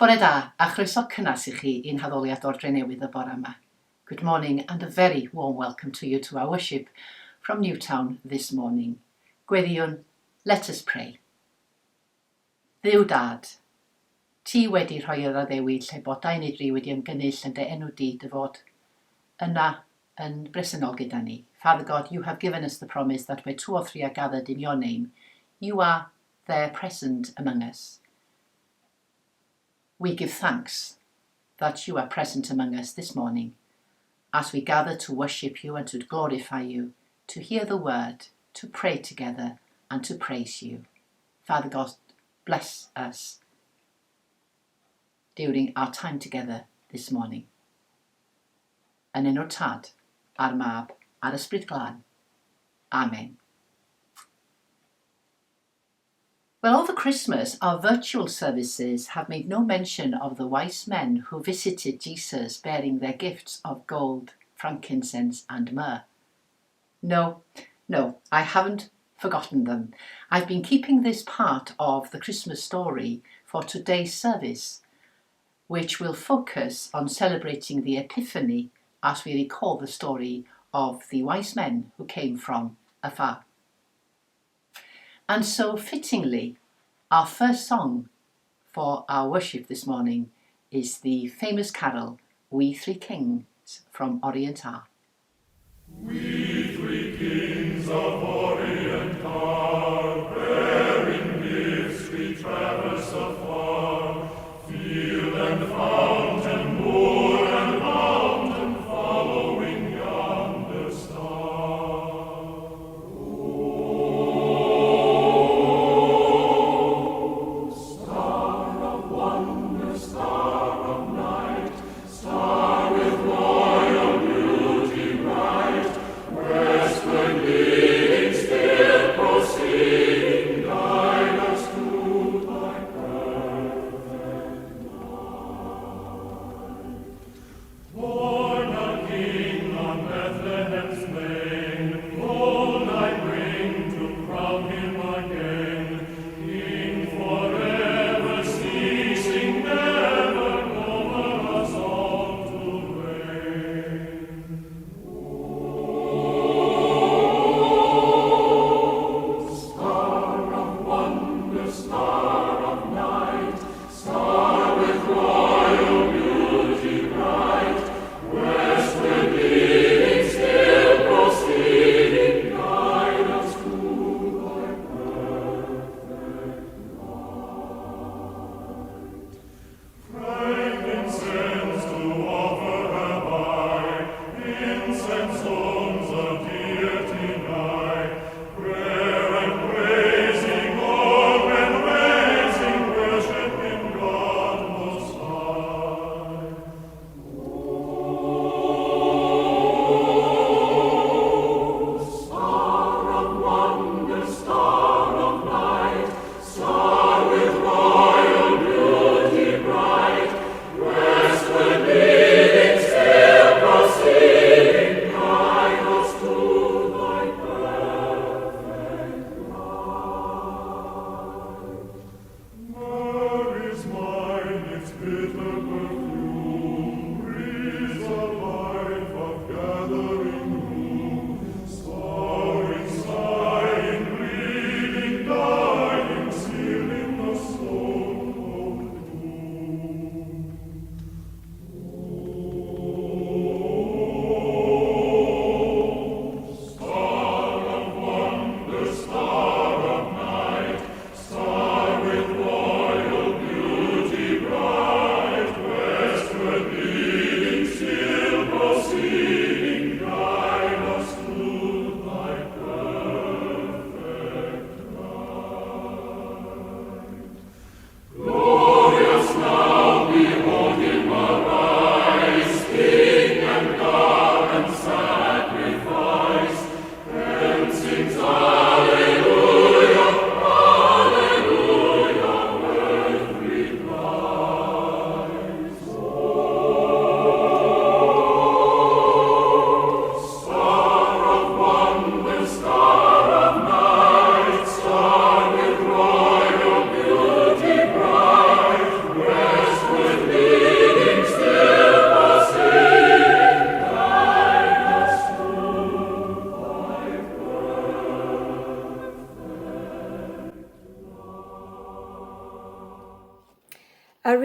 Bore da, a chroeso cynnas i chi i'n haddoliad o'r Drenewydd y bore yma. Good morning and a very warm welcome to you to our worship from Newtown this morning. Gweddiwn, let us pray. Dduw Dad, ti wedi rhoi yr addewid lle bodau neu dri wedi ymgynnull yn dy enw di dy fod yna yn bresennol gyda ni. Father God, you have given us the promise that where 2 or 3 are gathered in your name, you are there present among us. We give thanks that you are present among us this morning as we gather to worship you and to glorify you, to hear the word, to pray together and to praise you. Father God, bless us during our time together this morning. Yn enw Tad, a'r Mab, a'r Ysbryd Glân. Amen. Well, over Christmas, our virtual services have made no mention of the wise men who visited Jesus bearing their gifts of gold, frankincense and myrrh. No, I haven't forgotten them. I've been keeping this part of the Christmas story for today's service, which will focus on celebrating the Epiphany as we recall the story of the wise men who came from afar. And so, fittingly, our first song for our worship this morning is the famous carol, We Three Kings from Orient Are. We three kings of Orient are, bearing gifts we traverse afar, field and fountain, moor and mountain, following yonder star. Oh, star of wonder, star of night, star with royal beauty bright, westward leading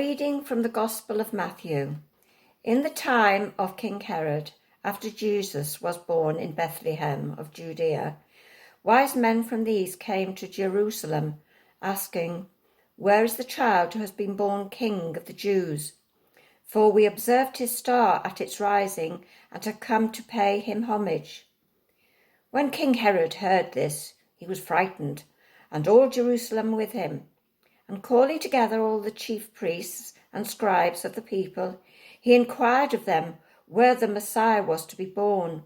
reading from the Gospel of Matthew. In the time of King Herod, after Jesus was born in Bethlehem of Judea, wise men from the east came to Jerusalem, asking, "Where is the child who has been born King of the Jews? For we observed his star at its rising and have come to pay him homage." When King Herod heard this, he was frightened, and all Jerusalem with him. And calling together all the chief priests and scribes of the people, he inquired of them where the Messiah was to be born.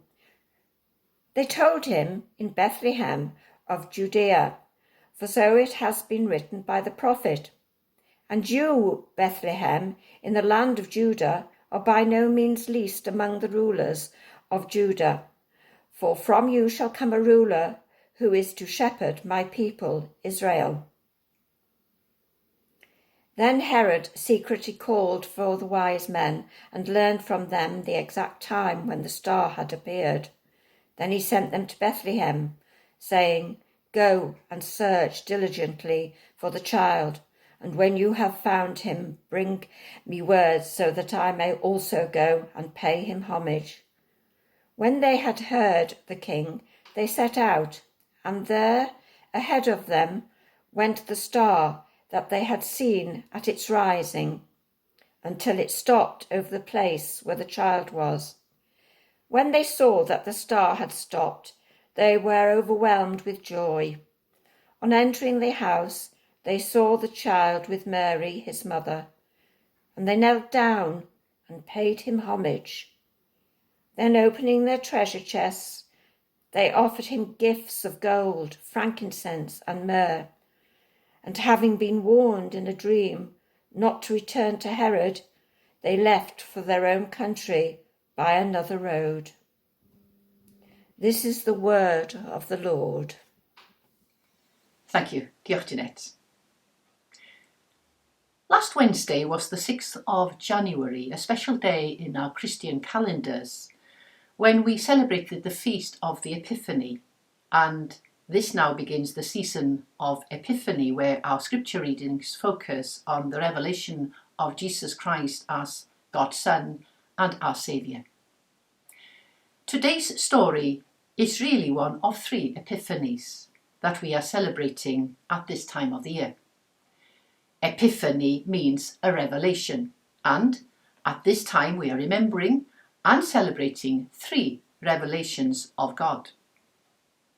They told him, "In Bethlehem of Judea, for so it has been written by the prophet. And you, Bethlehem, in the land of Judah, are by no means least among the rulers of Judah, for from you shall come a ruler who is to shepherd my people Israel." Then Herod secretly called for the wise men and learned from them the exact time when the star had appeared. Then he sent them to Bethlehem, saying, "Go and search diligently for the child, and when you have found him, bring me word so that I may also go and pay him homage." When they had heard the king, they set out, and there, ahead of them, went the star that they had seen at its rising, until it stopped over the place where the child was. When they saw that the star had stopped, they were overwhelmed with joy. On entering the house, they saw the child with Mary, his mother, and they knelt down and paid him homage. Then, opening their treasure chests, they offered him gifts of gold, frankincense, and myrrh. And having been warned in a dream not to return to Herod, they left for their own country by another road. This is the word of the Lord. Thank you. Diolch, Jeanette. Last Wednesday was the 6th of January, a special day in our Christian calendars, when we celebrated the feast of the Epiphany, and this now begins the season of Epiphany, where our scripture readings focus on the revelation of Jesus Christ as God's Son and our Saviour. Today's story is really one of 3 Epiphanies that we are celebrating at this time of the year. Epiphany means a revelation, and at this time we are remembering and celebrating 3 revelations of God.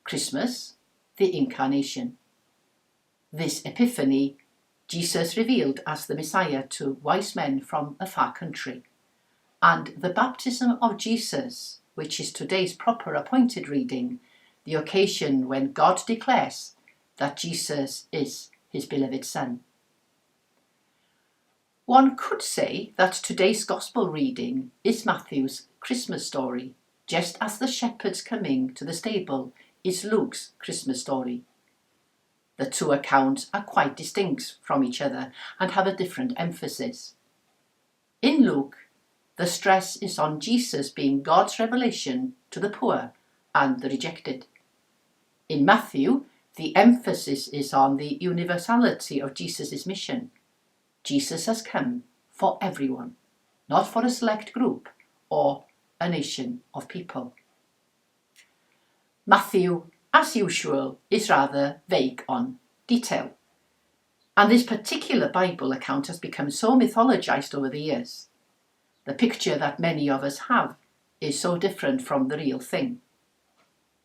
Christmas, the Incarnation. This Epiphany, Jesus revealed as the Messiah to wise men from a far country, and the baptism of Jesus, which is today's proper appointed reading, the occasion when God declares that Jesus is his beloved Son. One could say that today's Gospel reading is Matthew's Christmas story, just as the shepherds coming to the stable is Luke's Christmas story. The 2 accounts are quite distinct from each other and have a different emphasis. In Luke, the stress is on Jesus being God's revelation to the poor and the rejected. In Matthew, the emphasis is on the universality of Jesus' mission. Jesus has come for everyone, not for a select group or a nation of people. Matthew, as usual, is rather vague on detail, and this particular Bible account has become so mythologized over the years. The picture that many of us have is so different from the real thing.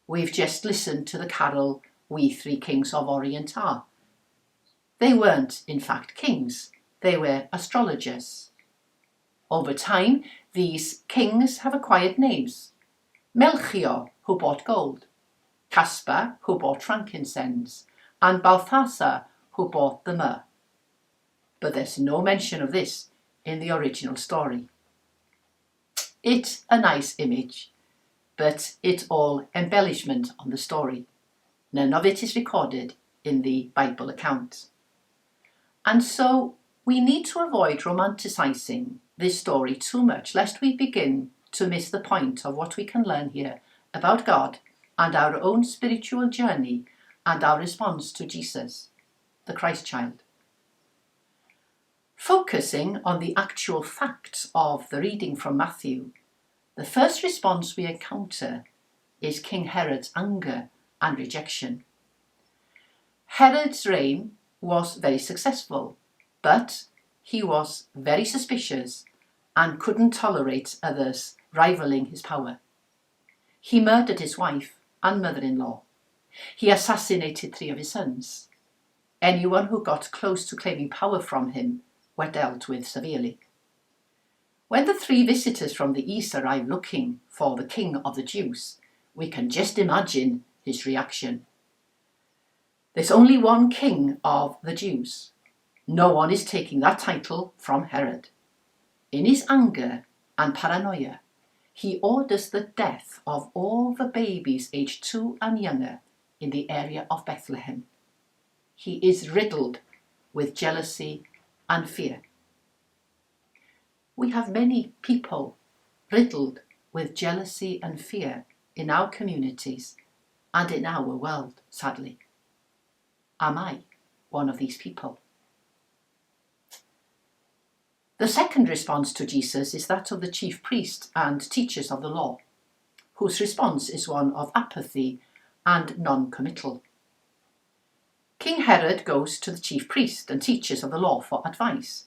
We've just listened to the carol "We Three Kings of Orient Are." They weren't, in fact, kings. They were astrologers. Over time, these kings have acquired names. Melchior, who bought gold, Caspar, who bought frankincense, and Balthasar, who bought the myrrh. But there's no mention of this in the original story. It's a nice image, but it's all embellishment on the story. None of it is recorded in the Bible account. And so we need to avoid romanticising this story too much, lest we begin to miss the point of what we can learn here about God and our own spiritual journey and our response to Jesus, the Christ child. Focusing on the actual facts of the reading from Matthew, the first response we encounter is King Herod's anger and rejection. Herod's reign was very successful, but he was very suspicious and couldn't tolerate others rivaling his power. He murdered his wife and mother-in-law. He assassinated 3 of his sons. Anyone who got close to claiming power from him were dealt with severely. When the 3 visitors from the east arrive looking for the king of the Jews, we can just imagine his reaction. There's only one king of the Jews. No one is taking that title from Herod. In his anger and paranoia, he orders the death of all the babies aged 2 and younger in the area of Bethlehem. He is riddled with jealousy and fear. We have many people riddled with jealousy and fear in our communities and in our world, sadly. Am I one of these people? The second response to Jesus is that of the chief priests and teachers of the law, whose response is one of apathy and non-committal. King Herod goes to the chief priests and teachers of the law for advice.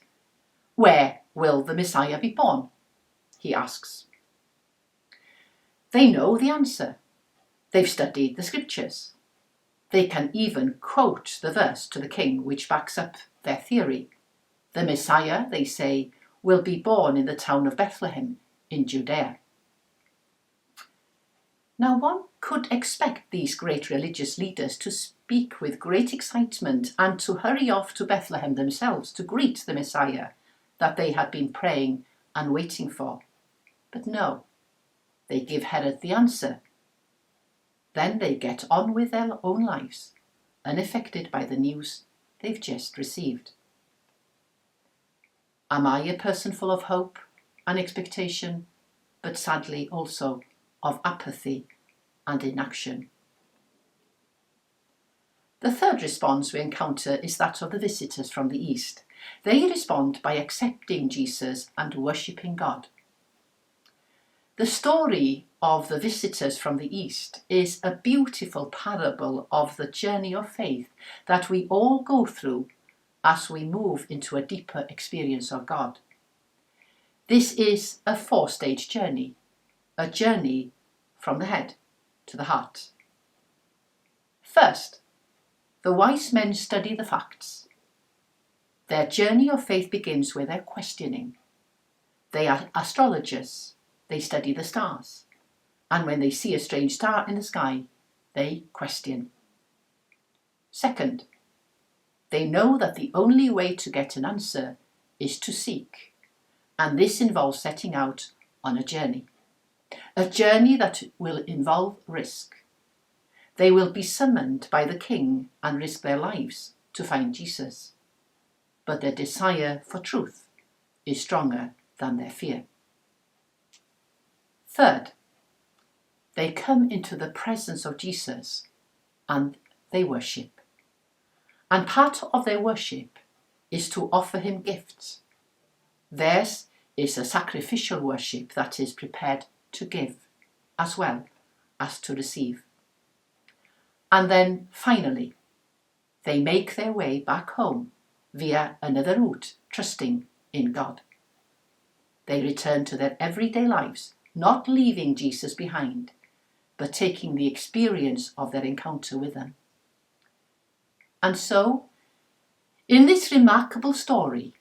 Where will the Messiah be born? He asks. They know the answer. They've studied the scriptures. They can even quote the verse to the king which backs up their theory. The Messiah, they say, will be born in the town of Bethlehem in Judea. Now one could expect these great religious leaders to speak with great excitement and to hurry off to Bethlehem themselves to greet the Messiah that they had been praying and waiting for. But no, they give Herod the answer. Then they get on with their own lives, unaffected by the news they've just received. Am I a person full of hope and expectation, but sadly also of apathy and inaction? The third response we encounter is that of the visitors from the east. They respond by accepting Jesus and worshipping God. The story of the visitors from the east is a beautiful parable of the journey of faith that we all go through as we move into a deeper experience of God. This is a 4-stage journey, a journey from the head to the heart. First, the wise men study the facts. Their journey of faith begins with their questioning. They are astrologers. They study the stars. And when they see a strange star in the sky, they question. Second, they know that the only way to get an answer is to seek. And this involves setting out on a journey that will involve risk. They will be summoned by the king and risk their lives to find Jesus. But their desire for truth is stronger than their fear. Third, they come into the presence of Jesus and they worship. And part of their worship is to offer him gifts. Theirs is a sacrificial worship that is prepared to give as well as to receive. And then finally, they make their way back home via another route, trusting in God. They return to their everyday lives, not leaving Jesus behind, but taking the experience of their encounter with them. And so, in this remarkable story,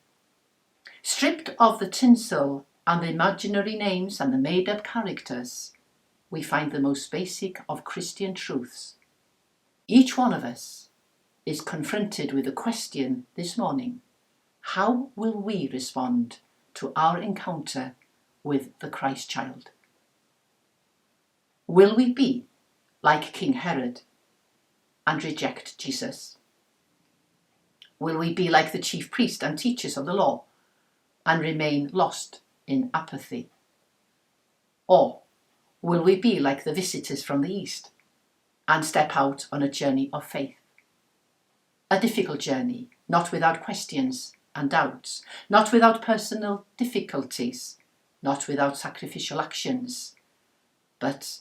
stripped of the tinsel and the imaginary names and the made-up characters, we find the most basic of Christian truths. Each one of us is confronted with a question this morning. How will we respond to our encounter with the Christ child? Will we be like King Herod and reject Jesus? Will we be like the chief priest and teachers of the law and remain lost in apathy? Or will we be like the visitors from the east and step out on a journey of faith? A difficult journey, not without questions and doubts, not without personal difficulties, not without sacrificial actions, but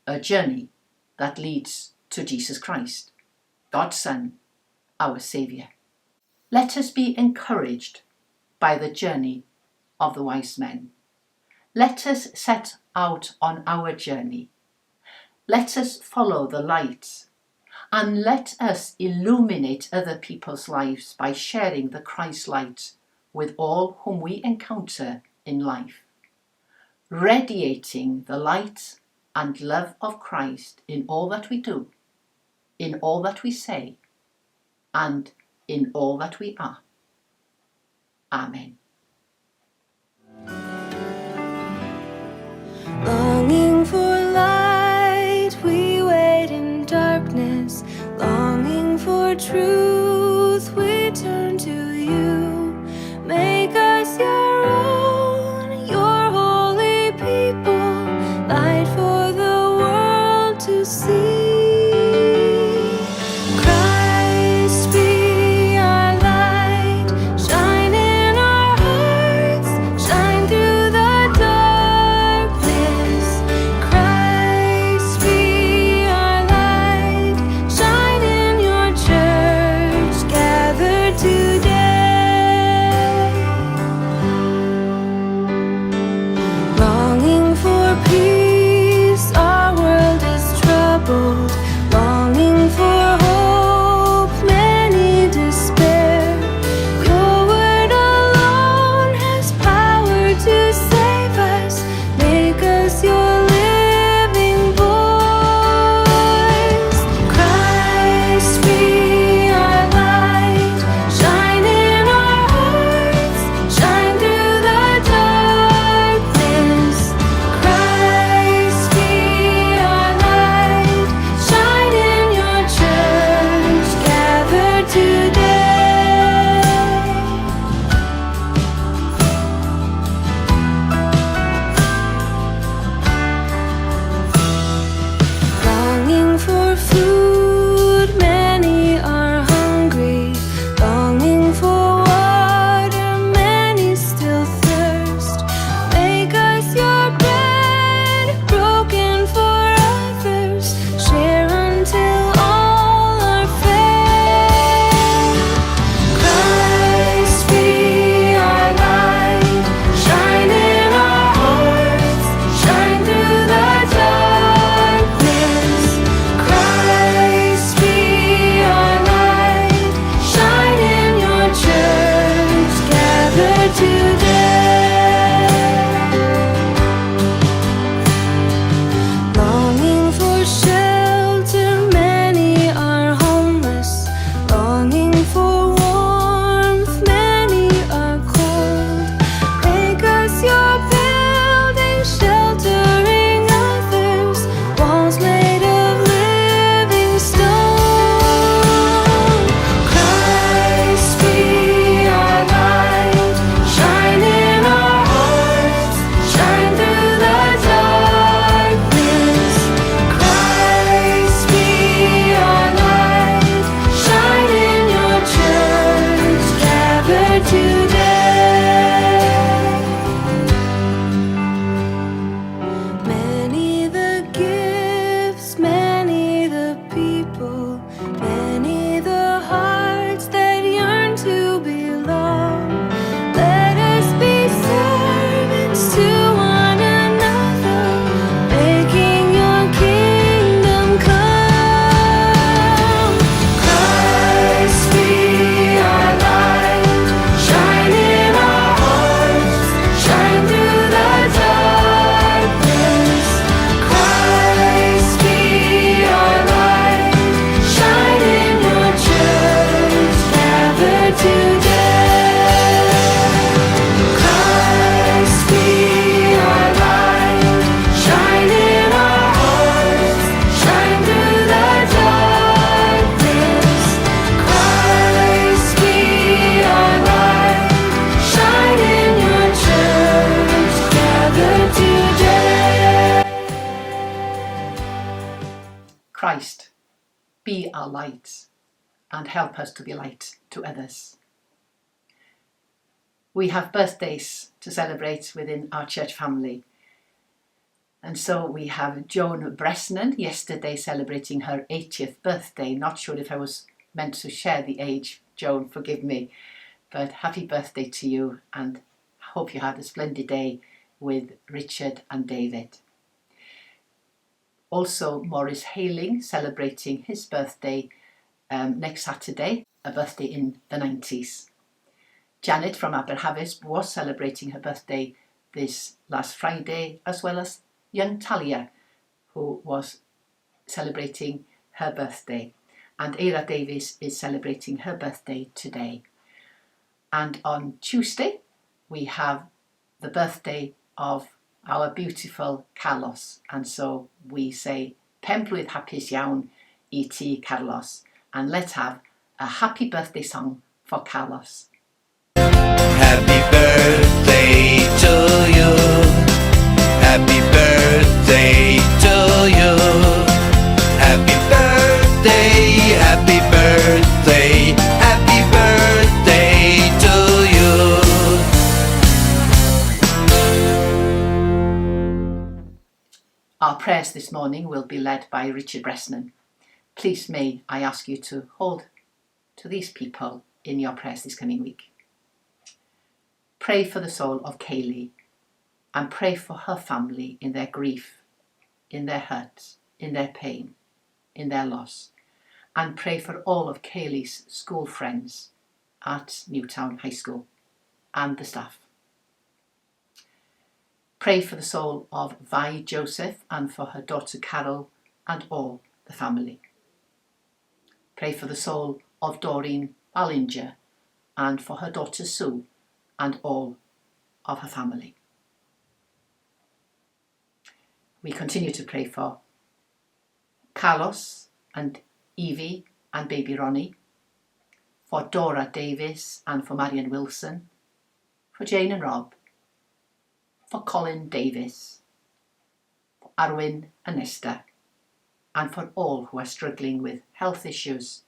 a journey that leads to Jesus Christ, God's Son, our Saviour. Let us be encouraged by the journey of the wise men. Let us set out on our journey. Let us follow the light, and let us illuminate other people's lives by sharing the Christ light with all whom we encounter in life, radiating the light and love of Christ in all that we do, in all that we say, and in all that we are. Amen. Longing for light, we wait in darkness. Longing for truth, we turn to you. Make us your own, your holy people, light for the world to see. Christ be our light, shine in our hearts, shine through the darkness. Christ be our light, shine in your church gathered today. Longing for peace, our world is troubled. Longing for hope, many despair. Your word alone has power to save us. Make us your living voice. Christ be our light, shine in our hearts, shine through the darkness. Christ be our light, shine in your church gathered today. Longing for food, many are hungry. Longing for water, many still thirst. Make us your bread, broken for others. Share until all are fed. Christ be our light, shine in our hearts, shine through the darkness. Christ be our light, shine in your church gathered today. Longing for shelter, many are homeless. Longing for warmth, many are cold. Make us your building, sheltering others. Walls made of living stone. Christ be our light, shine in our hearts, shine through the darkness. Christ be our light, shine in your church gathered today. Many the gifts, many the people, many the hearts that yearn to belong. Let us be servants to one another, making your kingdom come. Christ be our light, shine in our hearts, shine through the darkness. Christ be our light, shine in your church gathered today. Christ be our light, shine in our hearts, shine through the darkness. Christ be our light, shine in your church gathered today. Christ, be our light and help us to be light to others. We have birthdays to celebrate within our church family. And so we have Joan Bresnan yesterday celebrating her 80th birthday. Not sure if I was meant to share the age, Joan, forgive me. But happy birthday to you, and I hope you had a splendid day with Richard and David. Also, Maurice Hayling celebrating his birthday next Saturday, a birthday in the 90s. Janet from Aberhavis was celebrating her birthday this last Friday, as well as young Talia, who was celebrating her birthday. And Eira Davies is celebrating her birthday today. And on Tuesday, we have the birthday of our beautiful Carlos. And so we say, Penblwydd hapus iawn I ti, Carlos. And let's have a happy birthday song for Carlos. Happy birthday to you. Happy birthday to you. Happy birthday, happy birthday, happy birthday to you. Our prayers this morning will be led by Richard Bresnan. Please may I ask you to hold to these people in your prayers this coming week. Pray for the soul of Kaylee and pray for her family in their grief, in their hurt, in their pain, in their loss. And pray for all of Kaylee's school friends at Newtown High School and the staff. Pray for the soul of Vi Joseph and for her daughter Carol and all the family. Pray for the soul of Doreen Ballinger and for her daughter Sue and all of her family. We continue to pray for Carlos and Evie and baby Ronnie, for Dora Davis and for Marion Wilson, for Jane and Rob, for Colin Davis, for Arwyn and Esther, and for all who are struggling with health issues,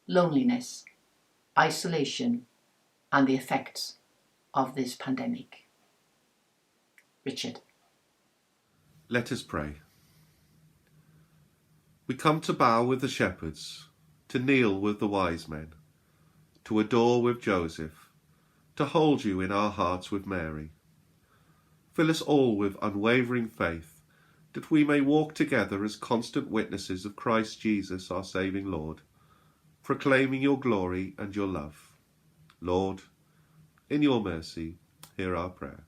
loneliness, isolation, and the effects of this pandemic. Richard. Let us pray. We come to bow with the shepherds, to kneel with the wise men, to adore with Joseph, to hold you in our hearts with Mary. Fill us all with unwavering faith, that we may walk together as constant witnesses of Christ Jesus, our saving Lord, proclaiming your glory and your love. Lord, in your mercy, hear our prayer.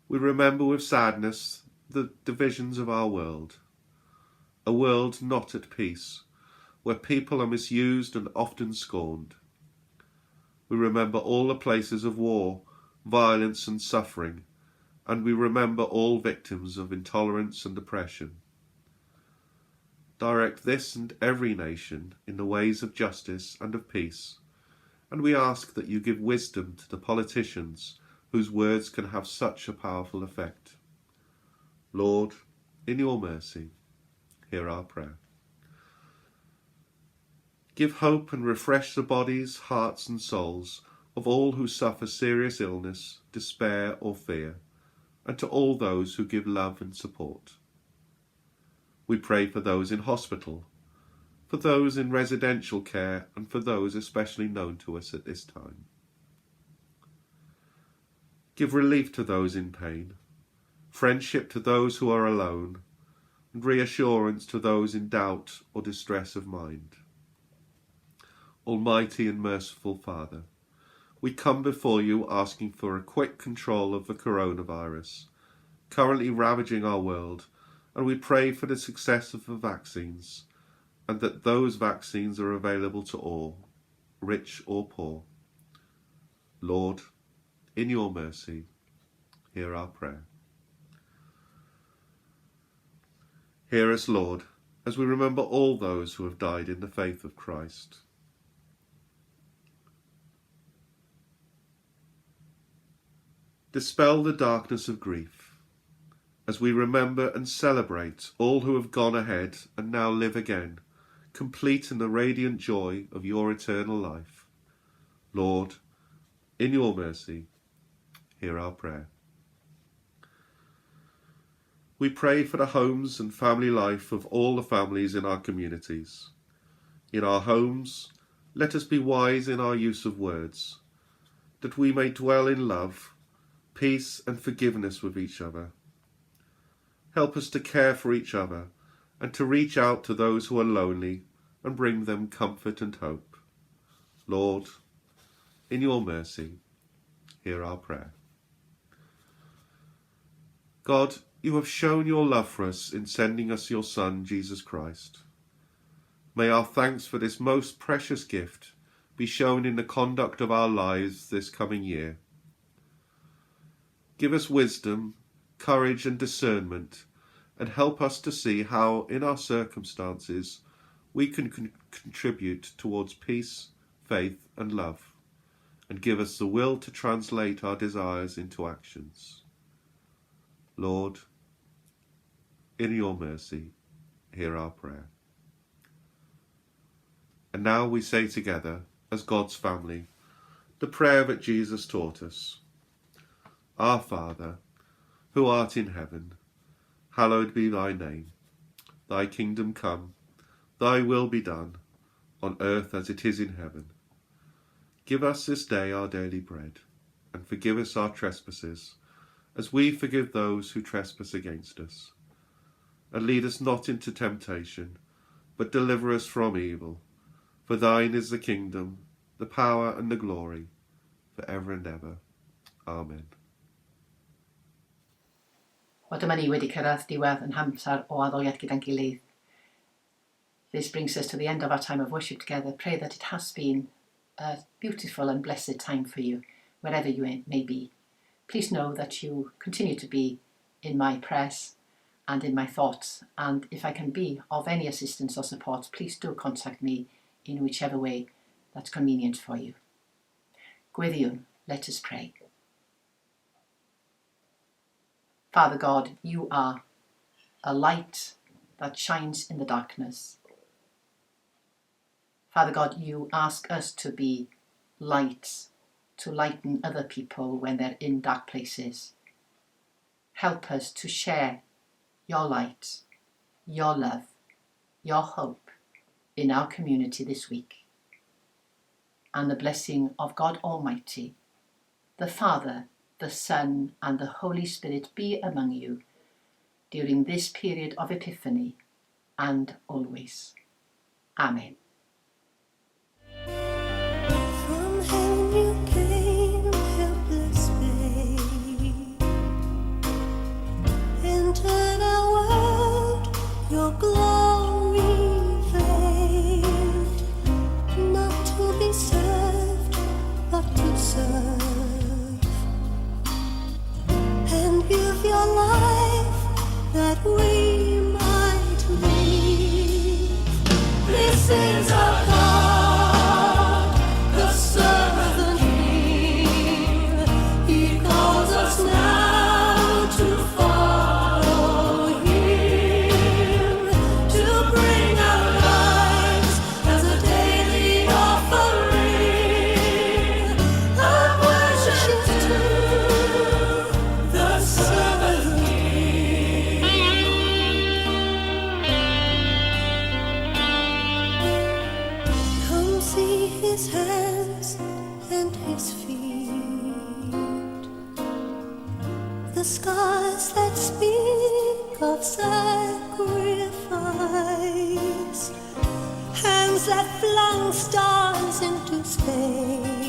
We remember with sadness the divisions of our world, a world not at peace, where people are misused and often scorned. We remember all the places of war, violence and suffering, and we remember all victims of intolerance and oppression. Direct this and every nation in the ways of justice and of peace, and we ask that you give wisdom to the politicians whose words can have such a powerful effect. Lord, in your mercy, hear our prayer. Give hope and refresh the bodies, hearts and souls of all who suffer serious illness, despair or fear, and to all those who give love and support. We pray for those in hospital, for those in residential care, and for those especially known to us at this time. Give relief to those in pain, friendship to those who are alone, and reassurance to those in doubt or distress of mind. Almighty and merciful Father, we come before you asking for a quick control of the coronavirus, currently ravaging our world, and we pray for the success of the vaccines, and that those vaccines are available to all, rich or poor. Lord, in your mercy, hear our prayer. Hear us, Lord, as we remember all those who have died in the faith of Christ. Dispel the darkness of grief, as we remember and celebrate all who have gone ahead and now live again, complete in the radiant joy of your eternal life. Lord, in your mercy, hear our prayer. We pray for the homes and family life of all the families in our communities. In our homes, let us be wise in our use of words, that we may dwell in love, peace and forgiveness with each other. Help us to care for each other and to reach out to those who are lonely and bring them comfort and hope. Lord, in your mercy, hear our prayer. God, you have shown your love for us in sending us your Son, Jesus Christ. May our thanks for this most precious gift be shown in the conduct of our lives this coming year. Give us wisdom, courage and discernment, and help us to see how, in our circumstances, we can contribute towards peace, faith and love, and give us the will to translate our desires into actions. Lord, in your mercy, hear our prayer. And now we say together, as God's family, the prayer that Jesus taught us. Our Father, who art in heaven, hallowed be thy name. Thy kingdom come, thy will be done, on earth as it is in heaven. Give us this day our daily bread, and forgive us our trespasses, as we forgive those who trespass against us. And lead us not into temptation, but deliver us from evil. For thine is the kingdom, the power and the glory, for ever and ever. Amen. Wel, dyma ni wedi cyrraedd diwedd yn hamser o addoliad gyda'n gilydd. This brings us to the end of our time of worship together. Pray that it has been a beautiful and blessed time for you, wherever you may be. Please know that you continue to be in my prayers and in my thoughts, and if I can be of any assistance or support, please do contact me in whichever way that's convenient for you. Gweddiwn, let us pray. Father God, you are a light that shines in the darkness. Father God, you ask us to be lights, to lighten other people when they're in dark places. Help us to share your light, your love, your hope in our community this week. And the blessing of God Almighty, the Father, the Son, and the Holy Spirit be among you during this period of Epiphany and always. Amen. From heaven you came, helpless babe, entered our world, your glory veiled, not to be served, but to serve, and give your life that we might live. This is our God, the Son of the King. He calls us now to follow Him, to bring our lives as a daily offering of worship to the Son of the King. Come see His hands and His feet, the scars that speak of sacrifice, hands that flung stars into space.